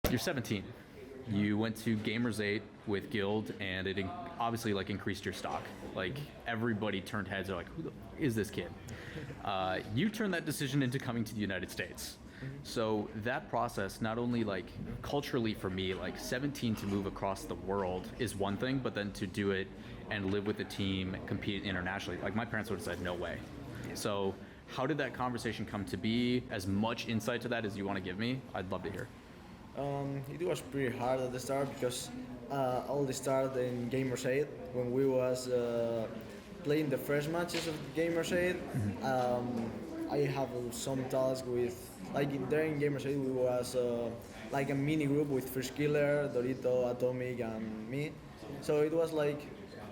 You're 17. You went to Gamers 8 with Guild, and it obviously like increased your stock. Like everybody turned heads. They're like, "Who the is this kid?" You turned that decision into coming to the United States. So that process, not only like culturally for me, like 17 to move across the world is one thing, but then to do it and live with the team, compete internationally, like my parents would have said, no way. So how did that conversation come to be? As much insight to that as you want to give me, I'd love to hear. It was pretty hard at the start because all the start in Gamers 8 when we was playing the first matches of Gamers 8. I have some tasks with like during Gamers 8 we was like a mini group with First Killer, Dorito, Atomic, and me. So it was like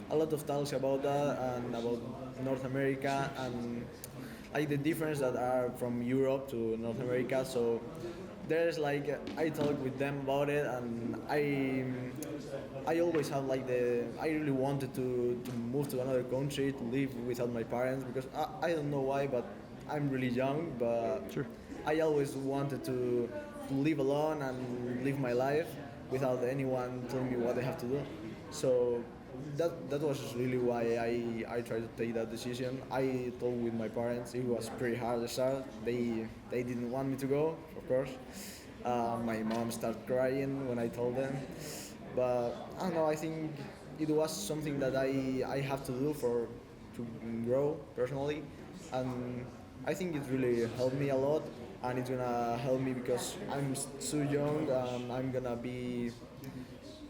a lot of talks about that and about North America and like the difference that are from Europe to North America. So there's like I talk with them about it, and I always have like I really wanted to move to another country to live without my parents because I don't know why, but I'm really young, but Sure. I always wanted to live alone and live my life without anyone telling me what I have to do. So that was really why I tried to take that decision. I told with my parents. It was pretty hard to start. They didn't want me to go, of course. My mom started crying when I told them. But I don't know, I think it was something that I have to do to grow personally. And I think it really helped me a lot. And it's gonna help me because I'm so young and I'm gonna be,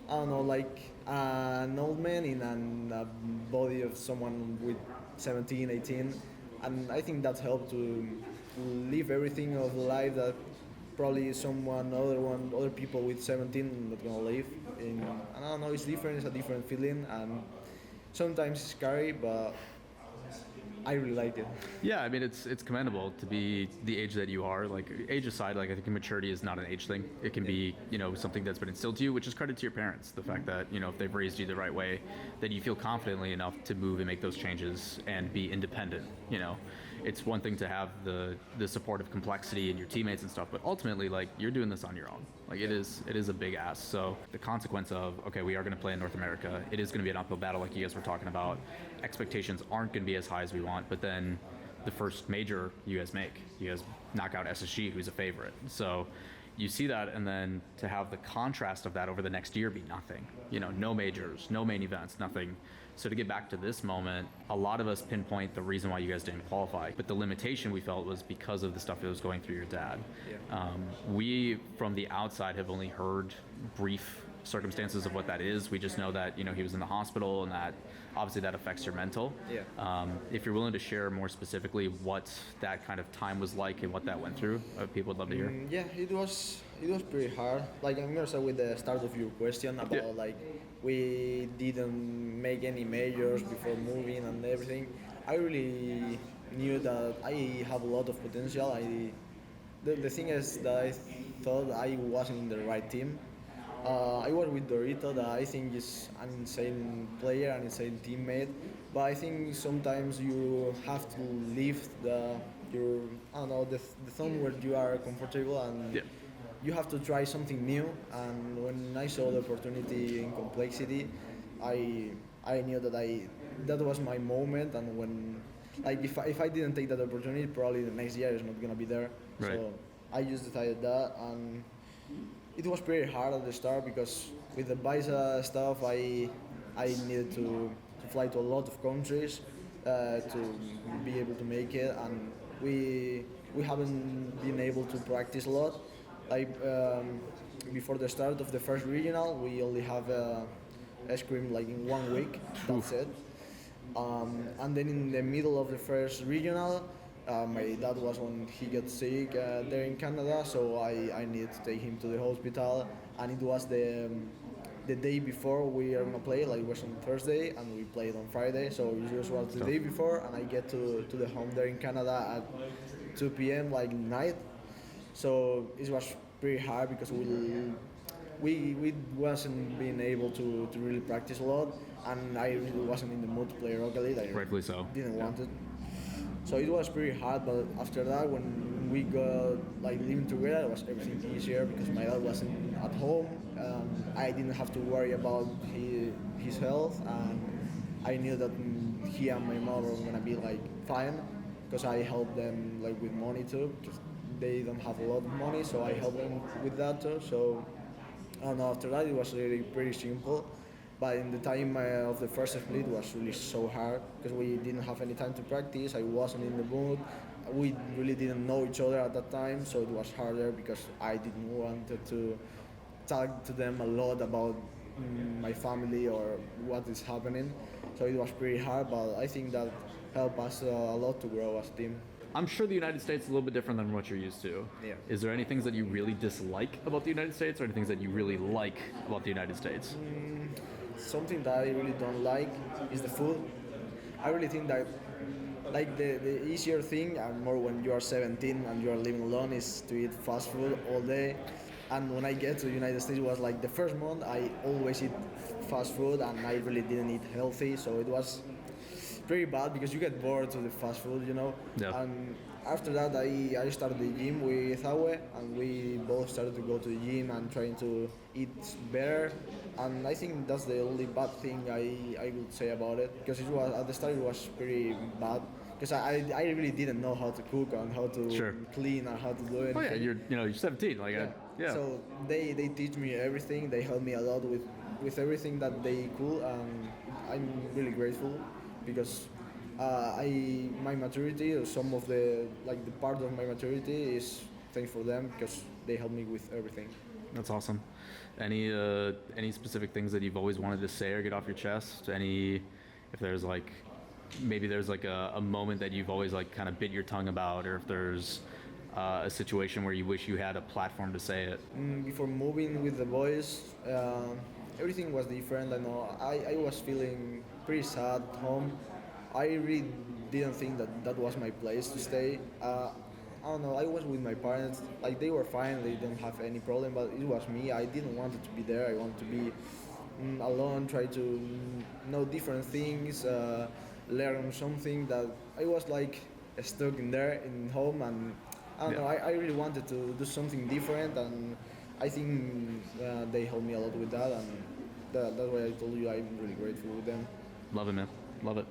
I don't know, like an old man in a body of someone with 17, 18. And I think that helped to live everything of life that probably other people with 17 not gonna live. And I don't know, it's different, it's a different feeling. And sometimes it's scary, but I really like it. Yeah, I mean it's commendable to be the age that you are. Like age aside, like I think maturity is not an age thing. It can be, something that's been instilled to you, which is credit to your parents. The fact that, if they've raised you the right way, that you feel confidently enough to move and make those changes and be independent. It's one thing to have the support of complexity and your teammates and stuff, but ultimately like you're doing this on your own. Like it is a big ask. So the consequence of, okay, we are going to play in North America. It is going to be an uphill battle like you guys were talking about. Expectations aren't going to be as high as we want, but then the first major you guys make, you guys knock out SSG, who's a favorite. So you see that, and then to have the contrast of that over the next year be nothing. No majors, no main events, nothing. So to get back to this moment, a lot of us pinpoint the reason why you guys didn't qualify, but the limitation we felt was because of the stuff that was going through your dad. Yeah. We, from the outside, have only heard brief circumstances of what that is. We just know that he was in the hospital, and that obviously that affects your mental. Yeah. If you're willing to share more specifically what that kind of time was like and what that went through, people would love to hear. Yeah, it was pretty hard. Like I'm gonna start with the start of your question about like we didn't make any majors before moving and everything. I really knew that I have a lot of potential. The thing is that I thought I wasn't in the right team. I work with Dorito, that I think is an insane player, an insane teammate. But I think sometimes you have to leave the zone where you are comfortable, and you have to try something new. And when I saw the opportunity in Complexity, I knew that was my moment. And when if I didn't take that opportunity, probably the next year is not gonna be there. Right. So I just decided that, and it was pretty hard at the start because with the visa stuff, I needed to fly to a lot of countries to be able to make it, and we haven't been able to practice a lot. Like before the start of the first regional, we only have a scrim like in 1 week. That's it. And then in the middle of the first regional, my dad was when he got sick there in Canada, so I needed to take him to the hospital, and it was the day before we are gonna play. Like it was on Thursday and we played on Friday, so it just was the day before, and I get to the home there in Canada at 2 p.m. like night. So it was pretty hard because we wasn't being able to really practice a lot, and I really wasn't in the mood to play Rocket League. Rightfully so. Didn't want it. So it was pretty hard, but after that, when when we got like living together, it was everything easier because my dad wasn't at home. I didn't have to worry about his health, and I knew that he and my mother were gonna be like fine because I helped them like with money too because they don't have a lot of money, so I helped them with that too. So and after that, it was really pretty simple. But in the time of the first split, it was really so hard because we didn't have any time to practice. I wasn't in the mood. We really didn't know each other at that time, so it was harder because I didn't want to talk to them a lot about my family or what is happening. So it was pretty hard, but I think that helped us a lot to grow as a team. I'm sure the United States is a little bit different than what you're used to. Yeah. Is there any things that you really dislike about the United States, or any things that you really like about the United States? Something that I really don't like is the food. I really think that like the easier thing and more when you are 17 and you are living alone is to eat fast food all day. And when I get to the United States, it was like the first month I always eat fast food and I really didn't eat healthy, so it was pretty bad because you get bored to the fast food, you know. Yeah. And after that, I started the gym with Awe, and we both started to go to the gym and trying to eat better. And I think that's the only bad thing I would say about it because it was at the start it was pretty bad because I really didn't know how to cook and how to Sure. clean and how to do anything. Oh yeah, you're 17. Like yeah. So they teach me everything. They help me a lot with everything that they could, and I'm really grateful because my maturity or some of the like the part of my maturity is thanks for them because they help me with everything. That's awesome. Any specific things that you've always wanted to say or get off your chest? If there's like, maybe there's like a moment that you've always like kind of bit your tongue about, or if there's a situation where you wish you had a platform to say it. Before moving with the boys, everything was different. I know I was feeling pretty sad at home. I really didn't think that was my place to stay. I don't know, I was with my parents, like they were fine, they didn't have any problem, but it was me. I didn't want to be there. I wanted to be alone, try to know different things, learn something that I was like stuck in there in home, and I don't know, I really wanted to do something different, and I think they helped me a lot with that, and that's why I told you I'm really grateful with them. Love it, man. Love it.